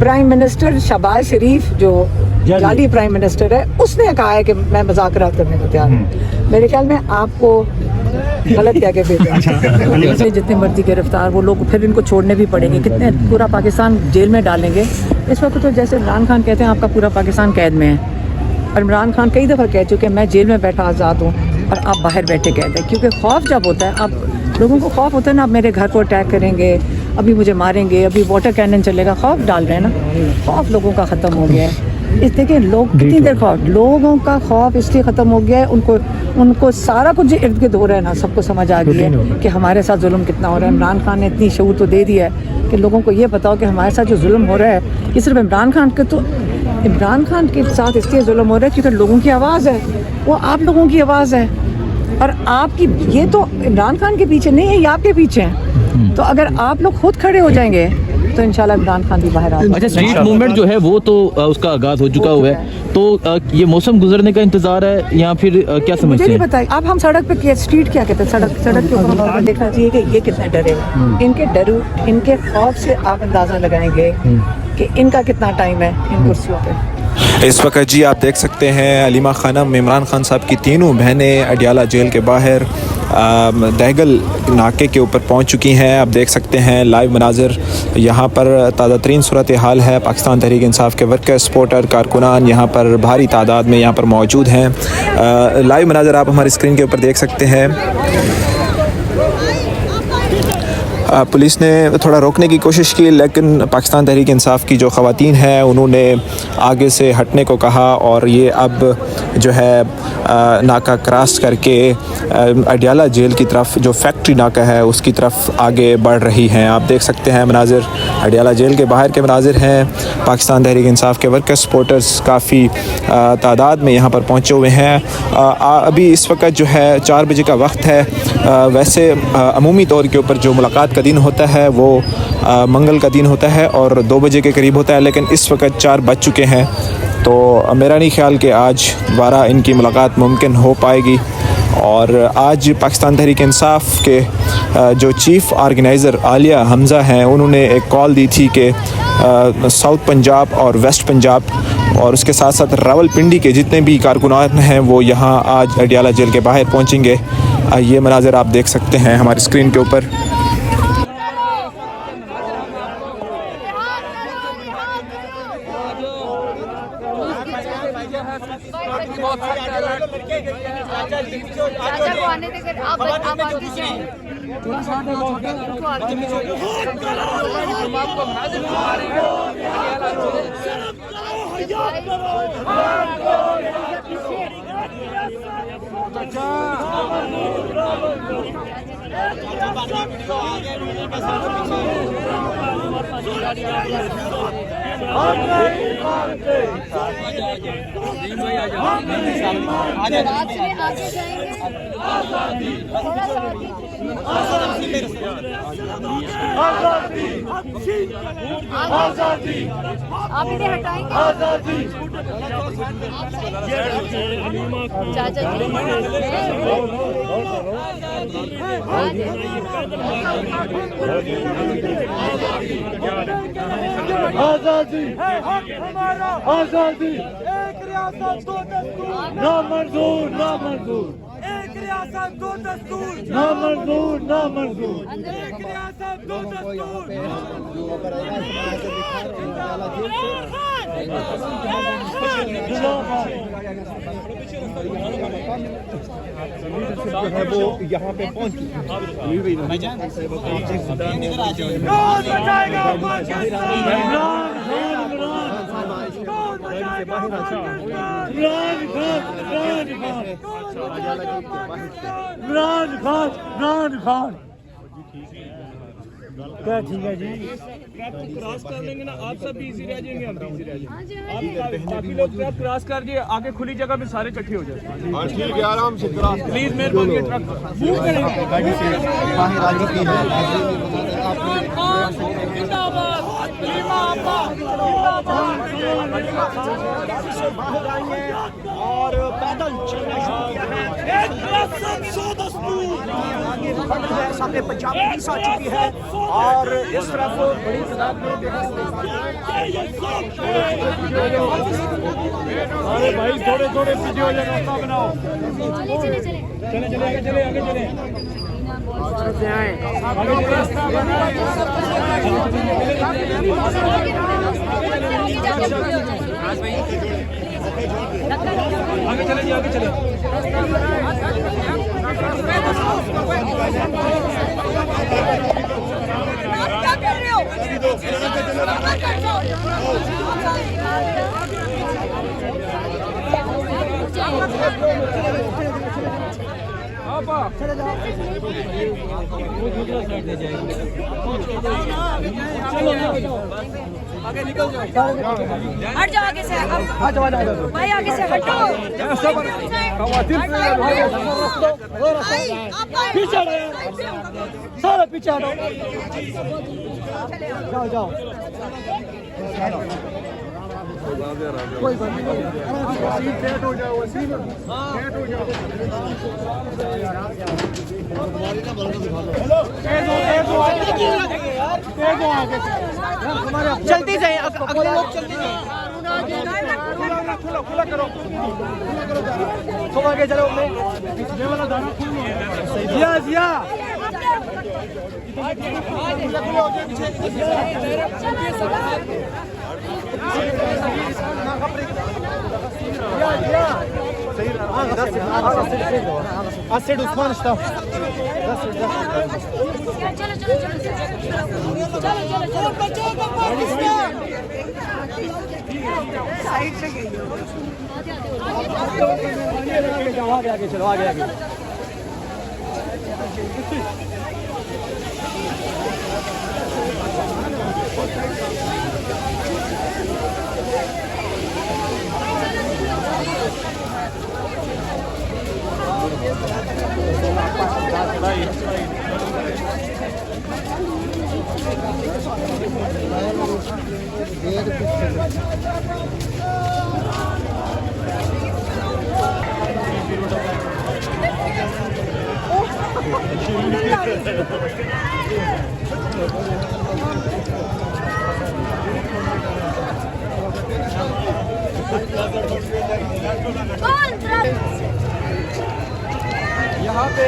Prime minister Shahbaz शरीफ जो जाली prime minister है, उसने कहा है कि मैं मुज़ाकरात करने को तैयार हूँ। मेरे ख्याल में आपको गलत क्या के भेजा। जितने मर्जी गिरफ्तार वो लोग, फिर इनको छोड़ने भी पड़ेंगे। कितने पूरा पाकिस्तान जेल में डालेंगे। इस वक्त तो जैसे इमरान खान कहते हैं आपका पूरा पाकिस्तान कैद में है, और इमरान खान कई दफ़ा कह चुके हैं मैं जेल में बैठा आज़ाद हूँ और आप बाहर बैठे कैद हैं। क्योंकि खौफ जब होता है, आप लोगों को खौफ होता है ना, आप मेरे घर को अटैक करेंगे, अभी मुझे मारेंगे, अभी वाटर कैनन चलेगा, खौफ डाल रहे हैं ना। खौफ लोगों का ख़त्म हो गया है। इस देखिए लोग कितनी देर खौफ, लोगों का खौफ इसलिए ख़त्म हो गया है, उनको सारा कुछ जो इर्द गिर्द हो रहा है ना, सबको समझ आ गया है कि हमारे साथ जुल्म कितना हो रहा है। इमरान खान ने इतनी शऊर तो दे दिया है कि लोगों को ये बताओ कि हमारे साथ जो जुल्म हो रहा है, ये सिर्फ इमरान खान के साथ इसलिए जुल्म हो रहा है क्योंकि लोगों की आवाज़ है, वो आप लोगों की आवाज़ है। और आपकी ये तो इमरान खान के पीछे नहीं है, ये आपके पीछे हैं। तो अगर आप लोग खुद खड़े हो जाएंगे तो इंशाल्लाह इमरान खान भी बाहर आ जाएगा। अच्छा, स्ट्रीट मूवमेंट जो है वो तो उसका आगाज हो चुका हुआ है, तो ये मौसम गुजरने का इंतजार है या फिर क्या समझते हैं? मुझे नहीं पता। अब हम सड़क पे स्ट्रीट क्या कहते हैं, सड़क के ऊपर देखना चाहिए कि ये कितने डरे हैं। इनके खौफ से आप अंदाज़ा लगाएंगे कि इनका कितना टाइम है इन कुर्सियों पे। इस वक्त जी आप देख सकते हैं अलीमा खानम, इमरान खान साहब की तीनों बहनें अडियाला जेल के बाहर दहगल नाके के ऊपर पहुंच चुकी हैं। आप देख सकते हैं लाइव मनाज़र, यहाँ पर ताज़ा तरीन सूरत हाल है। पाकिस्तान तहरीक इंसाफ के वर्कर, सपोर्टर, कारकुनान यहाँ पर भारी तादाद में यहाँ पर मौजूद हैं। लाइव मनाज़र आप हमारी स्क्रीन के ऊपर देख सकते हैं। पुलिस ने थोड़ा रोकने की कोशिश की, लेकिन पाकिस्तान तहरीक इंसाफ की जो ख़वातीन हैं उन्होंने आगे से हटने को कहा और ये अब जो है नाका क्रॉस करके अडियाला जेल की तरफ, जो फैक्ट्री नाका है उसकी तरफ आगे बढ़ रही हैं। आप देख सकते हैं मनाजिर अडियाला जेल के बाहर के मनाजिर हैं। पाकिस्तान तहरीक इंसाफ के वर्कर, सपोर्टर्स काफ़ी तादाद में यहाँ पर पहुँचे हुए हैं। अभी इस वक्त जो है 4 बजे का वक्त है। वैसे अमूमी तौर के ऊपर जो मुलाकात का दिन होता है वो मंगल का दिन होता है और 2 बजे के करीब होता है, लेकिन इस वक्त 4 बज चुके हैं, तो मेरा नहीं ख्याल कि आज दोबारा इनकी मुलाकात मुमकिन हो पाएगी। और आज पाकिस्तान तहरीक इंसाफ के जो चीफ़ ऑर्गेनाइज़र आलिया हमज़ा हैं, उन्होंने एक कॉल दी थी कि साउथ पंजाब और वेस्ट पंजाब और उसके साथ साथ रावलपिंडी के जितने भी कारकुनान हैं वो यहाँ आज अडियाला जेल के बाहर पहुँचेंगे। ये मनाज़र आप देख सकते हैं हमारी स्क्रीन के ऊपर। आप इन्हें हटाएंगे। चाचा आजादी, आजादी, एक रियासत दो दस्तूर, ना मंजूर, ना मंजूर। एक रियासत दो दस्तूर, ना मंजूर, ना मंजूर। एक रियासत दो दस्तूर। वो यहाँ पे पहुँच क्या ठीक है जी, ट्रैक को क्रॉस कर लेंगे ना, आप सब भी इजी रह जाएंगे, हम भी इजी रह जाएंगे। आप काफी लोग ट्रैक क्रॉस कर दिए, आगे खुली जगह में सारे इकट्ठे हो जाए। ठीक है, आराम से क्रॉस प्लीज मेहरबानी है, ट्रक मूव करेंगे। जिंदाबाद, जिंदाबाद। और पैदल चलना शुरू किया है। सामने पंजाब पुलिस आ चुकी है और इस तरफ बड़ी तादाद में अरे भाई थोड़े थोड़े पीछे हो जाए, रास्ता बनाओ। चले चले आगे चले आगे चले आगे चले जी आगे चले। क्या कर रहे हो? आगे निकल जाओ, हट जाओ आगे से। भाई आगे से हटो। पीछे हटो, सारा पीछे हटो। जाओ जाओ कोई बात नहीं, लेट हो जाओ, लेट हो जाओ। जल्दी से अगले लोग जल्दी खुला करो, तुम आगे चलो। ये वाला दाना जिया जिया उस्मान साइड से गई आगे चलो आगे आगे। यहाँ पे